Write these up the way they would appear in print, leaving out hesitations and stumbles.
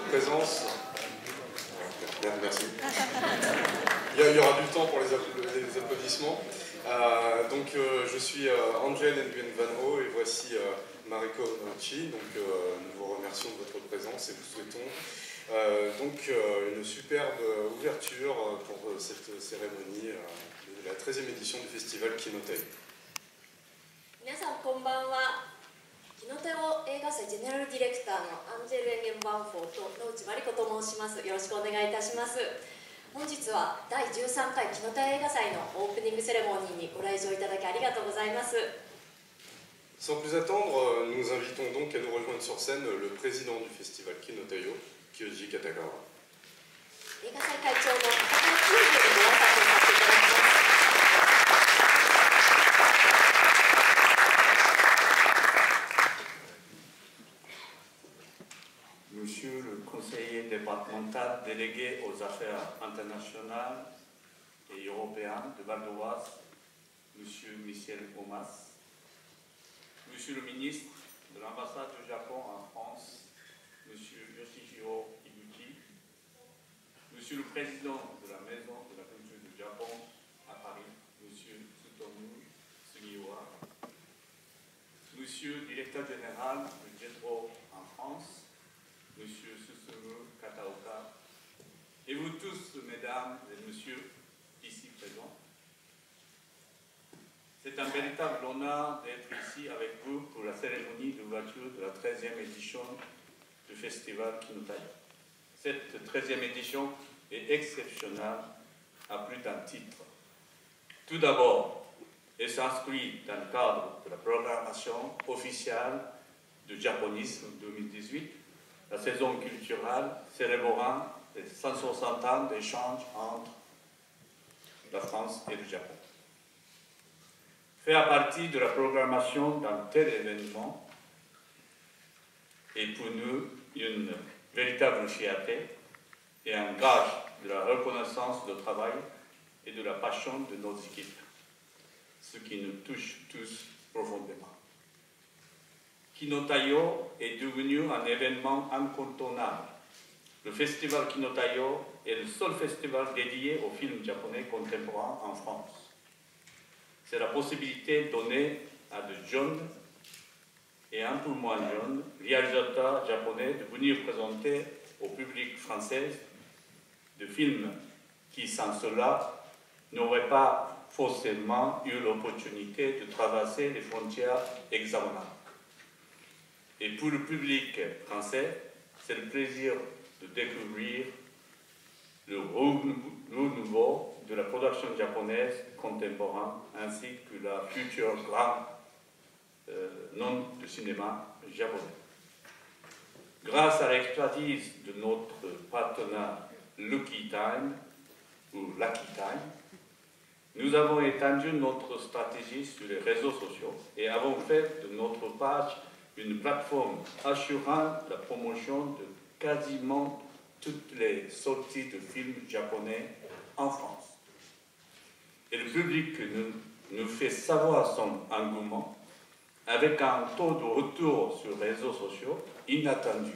présence. Merci. Il y aura du temps pour les applaudissements. Je suis Angel Nguyen Van Ho et voici Mariko Onochi. Nous vous remercions de votre présence et vous souhaitons une superbe ouverture pour cette cérémonie de la 13e édition du festival Kinotai. 皆さんこんばんは。キノテオ映画祭ジェネラルディレクターのアンジェル・エンゲンバンフォーと野内真理子と申します。よろしくお願いいたします。本日は第13回キノテオ映画祭のオープニングセレモニーにご来場いただきありがとうございます。Sans plus attendre, nous invitons donc à nous rejoindre sur scène le président du festival Kinotayo, Kyoji Katagawa. 映画祭会長の片川清二よりご挨拶をさせていただきます。Monsieur le conseiller départemental délégué aux affaires internationales et européennes de Val d'Oise, Monsieur Michel Omas, Monsieur le ministre de l'ambassade du Japon en France, Monsieur Yoshihiro Ibuki, Monsieur le président de la Maison de la Culture du Japon à Paris, Monsieur Tsutomu Sugiura, Monsieur le directeur général de JETRO en France, Monsieur Susumu Kataoka, et vous tous, mesdames et messieurs, ici présents. C'est un véritable honneur d'être ici avec vous pour la cérémonie d'ouverture de la 13e édition du festival Kinotai. Cette 13e édition est exceptionnelle à plus d'un titre. Tout d'abord, elle s'inscrit dans le cadre de la programmation officielle du japonisme 2018, la saison culturelle célébrant les 160 ans d'échange entre la France et le Japon. Faire partie de la programmation d'un tel événement est pour nous une véritable fierté et un gage de la reconnaissance du travail et de la passion de nos équipes, ce qui nous touche tous profondément. Kinotayo est devenu un événement incontournable. Le festival Kinotayo est le seul festival dédié aux films japonais contemporains en France. C'est la possibilité donnée à de jeunes et un peu moins jeunes réalisateurs japonais de venir présenter au public français des films qui, sans cela, n'auraient pas forcément eu l'opportunité de traverser les frontières hexagonales. Et pour le public français, c'est le plaisir de découvrir le renouveau de la production japonaise contemporaine ainsi que la future grande nom du cinéma japonais. Grâce à l'expertise de notre partenaire Lucky Time, ou Lucky Time, nous avons étendu notre stratégie sur les réseaux sociaux et avons fait de notre page une plateforme assurant la promotion de quasiment toutes les sorties de films japonais en France. Et le public nous fait savoir son engouement avec un taux de retour sur les réseaux sociaux inattendu.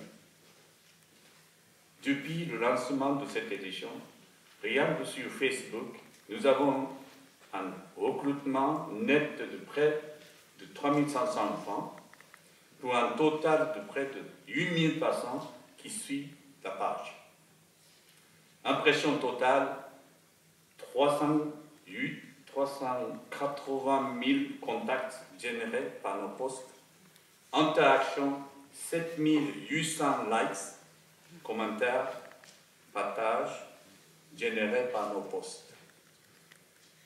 Depuis le lancement de cette édition, rien que sur Facebook, nous avons un recrutement net de près de 3500 francs pour un total de près de 8000 personnes qui suivent la page. Impression totale, 380 000 contacts générés par nos posts, interaction 7800 likes, commentaires, partages générés par nos posts.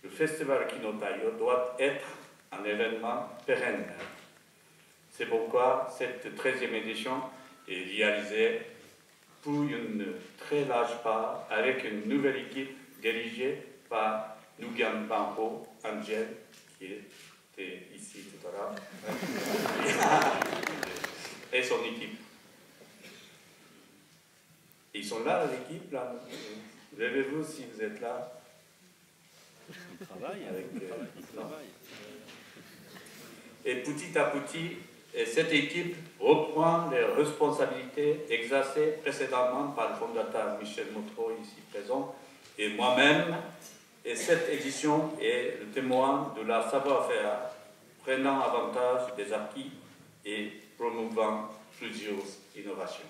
Le festival Kinotayo doit être un événement pérenne. C'est pourquoi cette 13e édition est réalisée pour une très large part avec une nouvelle équipe dirigée par Nguyen Van Ho, Angel, qui était ici tout à l'heure, et son équipe. Ils sont là, l'équipe, là. Levez-vous si vous êtes là. Ils travaillent avec... Et petit à petit, Et cette équipe reprend les responsabilités exercées précédemment par le fondateur Michel Motro, ici présent, et moi-même. Et cette édition est le témoin de la savoir-faire, prenant avantage des acquis et promouvant plusieurs innovations.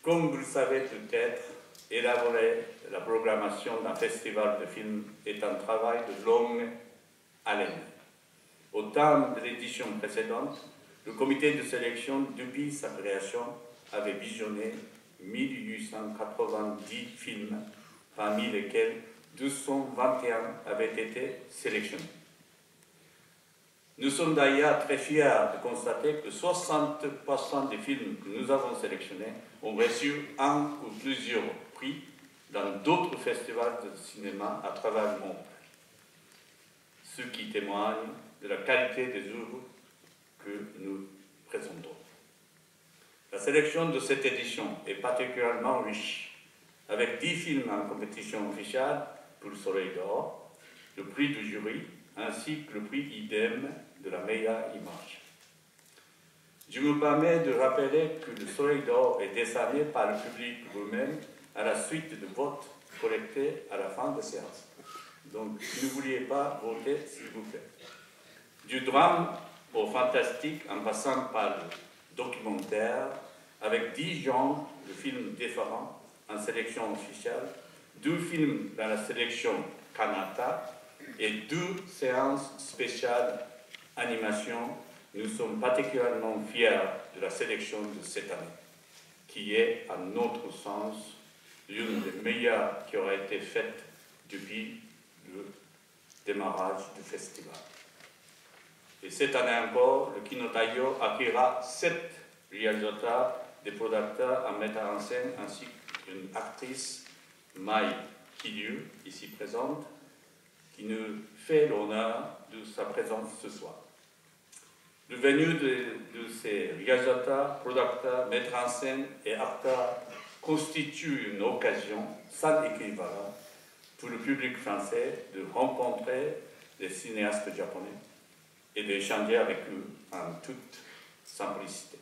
Comme vous le savez peut-être, élaborer la programmation d'un festival de films est un travail de longue haleine. Au terme de l'édition précédente, le comité de sélection, depuis sa création, avait visionné 1890 films, parmi lesquels 221 avaient été sélectionnés. Nous sommes d'ailleurs très fiers de constater que 60% des films que nous avons sélectionnés ont reçu un ou plusieurs prix dans d'autres festivals de cinéma à travers le monde, ce qui témoigne de la qualité des œuvres que nous présentons. La sélection de cette édition est particulièrement riche, avec 10 films en compétition officielle pour le Soleil d'Or, le prix du jury, ainsi que le prix idem de la meilleure image. Je me permets de rappeler que le Soleil d'Or est décerné par le public lui-même à la suite de votes collectés à la fin de séance. Donc, ne vouliez pas voter, s'il vous plaît. Du drame au fantastique, en passant par le documentaire, avec 10 genres de films différents en sélection officielle, 2 films dans la sélection Kanata et 2 séances spéciales animation, nous sommes particulièrement fiers de la sélection de cette année, qui est, à notre sens, l'une des meilleures qui aurait été faite depuis le démarrage du festival. Et cette année encore, le Kino Taiyo accueillera 7 réalisateurs, des producteurs, un metteur en scène, ainsi qu'une actrice, Mai Kiryu, ici présente, qui nous fait l'honneur de sa présence ce soir. Le venu de ces réalisateurs, producteurs, metteurs en scène et acteurs constitue une occasion sans équivalent pour le public français de rencontrer des cinéastes japonais et d'échanger avec eux en toute simplicité.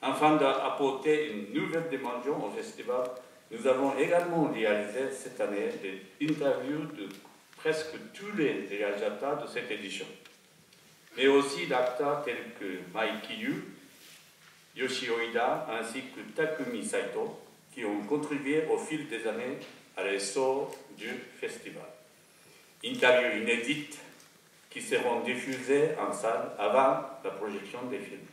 Afin d'apporter une nouvelle dimension au festival, nous avons également réalisé cette année des interviews de presque tous les réalisateurs de cette édition, mais aussi d'acteurs tels que Mai Kiryu, Yoshio Ida ainsi que Takumi Saito, qui ont contribué au fil des années à l'essor du festival. Interviews inédites qui seront diffusées en salle avant la projection des films.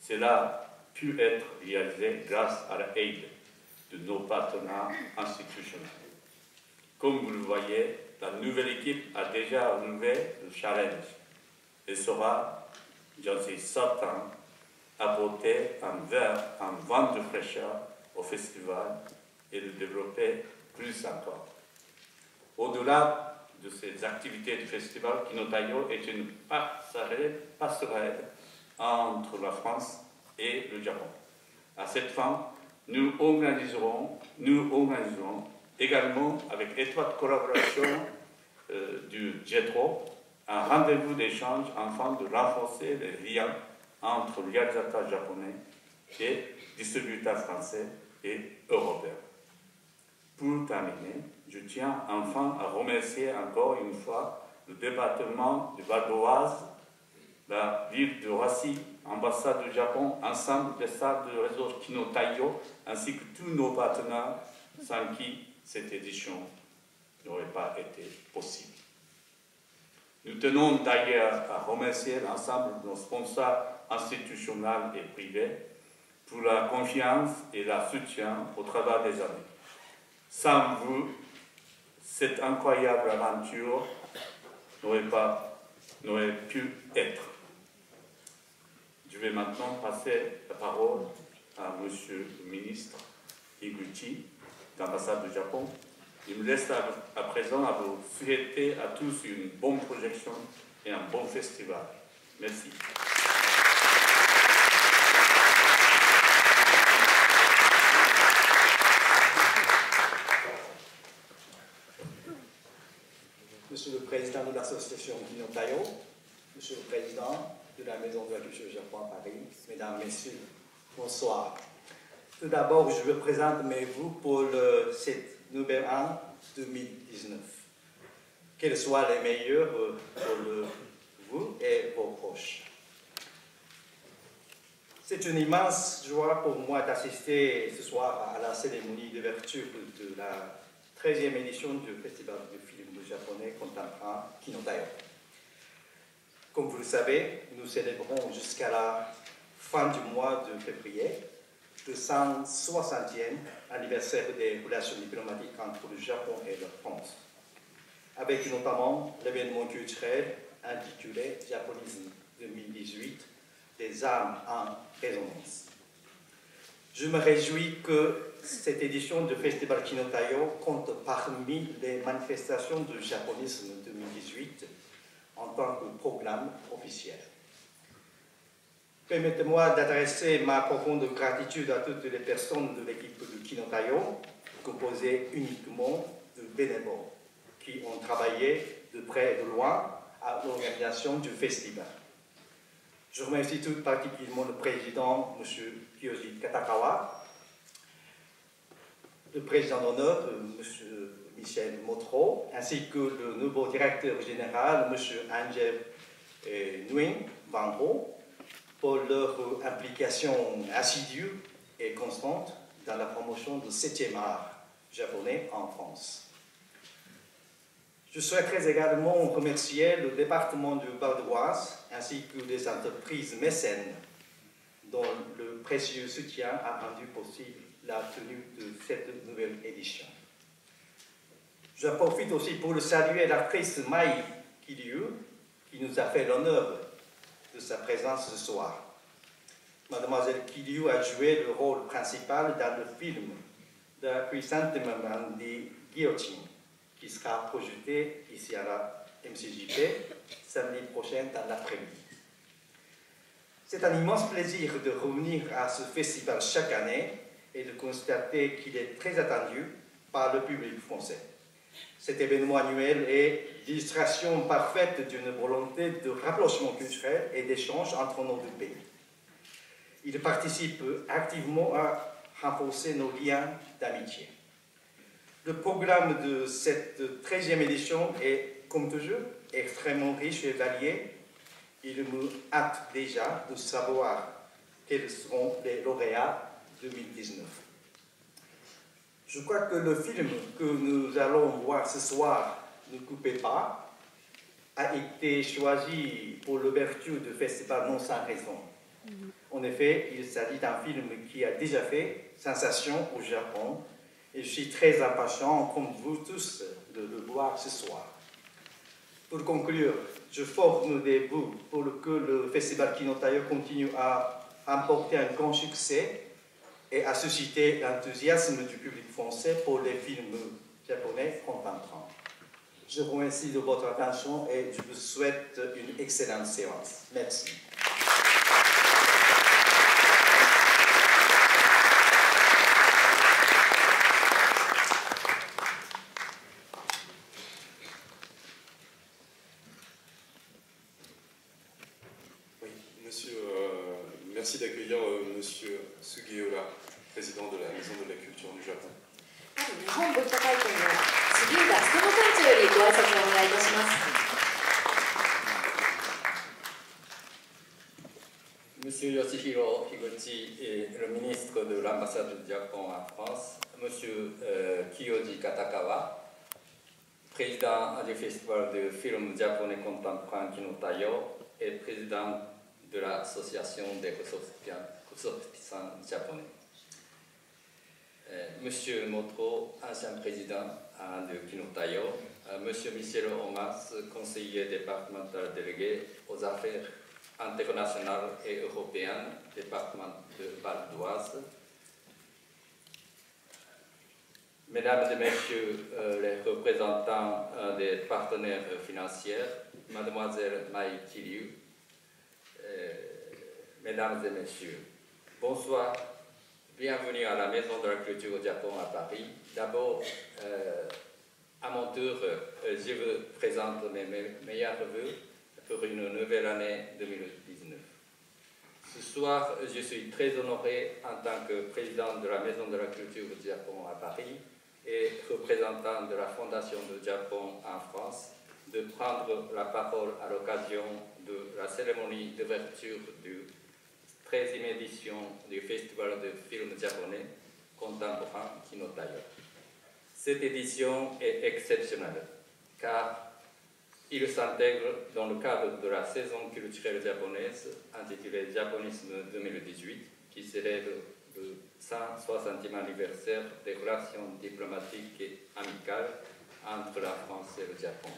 Cela a pu être réalisé grâce à l'aide de nos partenaires institutionnels. Comme vous le voyez, la nouvelle équipe a déjà relevé le challenge et saura, j'en suis certain, apporter un vent de fraîcheur au festival et le développer plus encore. Au-delà de ces activités du festival, Kino Taiyo est une passerelle entre la France et le Japon. À cette fin, nous organiserons également, avec étroite collaboration du JETRO, un rendez-vous d'échange afin de renforcer les liens entre réalisateurs japonais et distributeurs français et européens. Pour terminer, je tiens enfin à remercier encore une fois le département du Val d'Oise, la ville de Roissy, l'ambassade du Japon, ensemble des salles du réseau Kino Taiyo, ainsi que tous nos partenaires sans qui cette édition n'aurait pas été possible. Nous tenons d'ailleurs à remercier l'ensemble de nos sponsors institutionnels et privés pour la confiance et le soutien au travers des années. Sans vous, cette incroyable aventure n'aurait pu être. Je vais maintenant passer la parole à Monsieur le ministre Higuchi, d'ambassade du Japon. Il me laisse à présent à vous souhaiter à tous une bonne projection et un bon festival. Merci. Monsieur le Président de l'association Kino Taiyo, Monsieur le Président, de la Maison de la Culture du Japon à Paris, mesdames, messieurs, bonsoir. Tout d'abord, je me présente vous pour cette numéro 1 2019. Qu'elles soient les meilleures pour vous et vos proches. C'est une immense joie pour moi d'assister ce soir à la cérémonie d'ouverture de la 13e édition du Festival du film japonais contemporain Kinotayo. Comme vous le savez, nous célébrons jusqu'à la fin du mois de février le 160e anniversaire des relations diplomatiques entre le Japon et la France, avec notamment l'événement culturel intitulé Japonisme 2018, des armes en résonance. Je me réjouis que cette édition du Festival Kinotayo compte parmi les manifestations du japonisme 2018 en tant que programme officiel. Permettez-moi d'adresser ma profonde gratitude à toutes les personnes de l'équipe de Kinotayo, composée uniquement de bénévoles, qui ont travaillé de près et de loin à l'organisation du festival. Je remercie tout particulièrement le président, M. Kiyoji Katakawa, le président d'honneur, M. Michel Motro, ainsi que le nouveau directeur général, M. Angel Nguyen Van Ho, pour leur implication assidue et constante dans la promotion du 7e art japonais en France. Je souhaiterais également remercier le département du Val d'Oise ainsi que les entreprises mécènes dont le précieux soutien a rendu possible la tenue de cette nouvelle édition. Je profite aussi pour saluer l'actrice Mai Kiryu qui nous a fait l'honneur de sa présence ce soir. Mademoiselle Kiryu a joué le rôle principal dans le film The Chrysanthemum de Guillotine, qui sera projeté ici à la MCJP samedi prochain dans l'après-midi. C'est un immense plaisir de revenir à ce festival chaque année et de constater qu'il est très attendu par le public français. Cet événement annuel est l'illustration parfaite d'une volonté de rapprochement culturel et d'échange entre nos deux pays. Il participe activement à renforcer nos liens d'amitié. Le programme de cette 13e édition est, comme toujours, extrêmement riche et varié. Il me hâte déjà de savoir quels seront les lauréats 2019. Je crois que le film que nous allons voir ce soir, Ne coupez pas, a été choisi pour l'ouverture du festival non sans raison. En effet, il s'agit d'un film qui a déjà fait sensation au Japon et je suis très impatient, comme vous tous, de le voir ce soir. Pour conclure, je forme des vœux pour que le Festival Kinotayo continue à emporter un grand succès et à susciter l'enthousiasme du public français pour les films japonais contemporains. Je vous remercie de votre attention et je vous souhaite une excellente séance. Merci. Merci d'accueillir M. Sugiura, président de la Maison de la Culture du Japon. Monsieur Yoshihiro Higuchi, le ministre de l'ambassade du Japon en France, Monsieur Kiyoji Katakawa, président du Festival de films japonais contemporains Kinotayo et président de l'association des ressortissants japonais. Monsieur Motro, ancien président de Kinotayo, Monsieur Michel Omas, conseiller départemental délégué aux affaires internationales et européennes, département de Val d'Oise, Mesdames et Messieurs les représentants des partenaires financiers, Mademoiselle Mai Kiryu, Mesdames et Messieurs, bonsoir, bienvenue à la Maison de la Culture au Japon à Paris. D'abord, à mon tour, je vous présente mes meilleurs vœux pour une nouvelle année 2019. Ce soir, je suis très honoré en tant que président de la Maison de la Culture du Japon à Paris et représentant de la Fondation du Japon en France de prendre la parole à l'occasion de la cérémonie d'ouverture du 13e édition du Festival de films japonais contemporain Kinotayo. Cette édition est exceptionnelle car il s'intègre dans le cadre de la saison culturelle japonaise intitulée Japonisme 2018 qui célèbre le 160e anniversaire des relations diplomatiques et amicales entre la France et le Japon.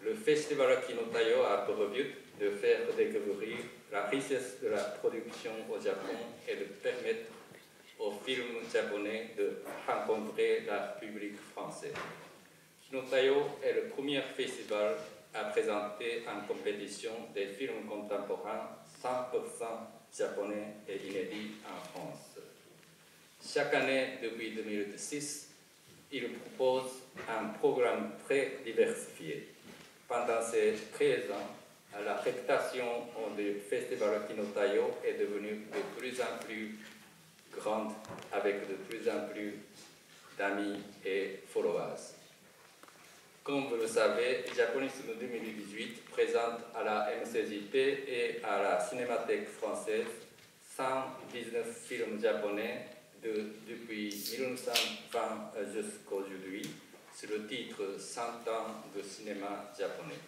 Le festival Kinotayo a pour but de faire découvrir la richesse de la production au Japon et de permettre aux films japonais de rencontrer leur public français. Kinotayo est le premier festival à présenter en compétition des films contemporains 100% japonais et inédits en France. Chaque année, depuis 2006, il propose un programme très diversifié. Pendant ces 13 ans, la réputation du festival Kinotayo est devenue de plus en plus grande avec de plus en plus d'amis et followers. Comme vous le savez, Japonisme 2018 présente à la MCJP et à la Cinémathèque française 119 films japonais depuis 1920 jusqu'aujourd'hui, sur le titre 100 ans de cinéma japonais.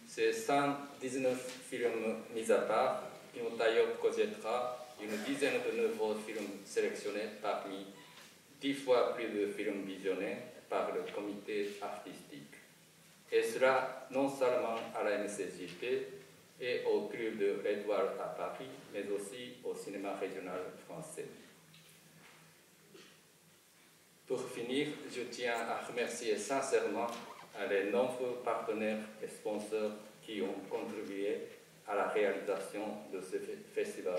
Ces 119 films mis à part, Kinotayo projettera une dizaine de nouveaux films sélectionnés parmi 10 fois plus de films visionnés par le comité artistique. Et cela non seulement à la MCJP et au Club de l'Étoile à Paris, mais aussi au cinéma régional français. Pour finir, je tiens à remercier sincèrement les nombreux partenaires et sponsors qui ont contribué à la réalisation de ce festival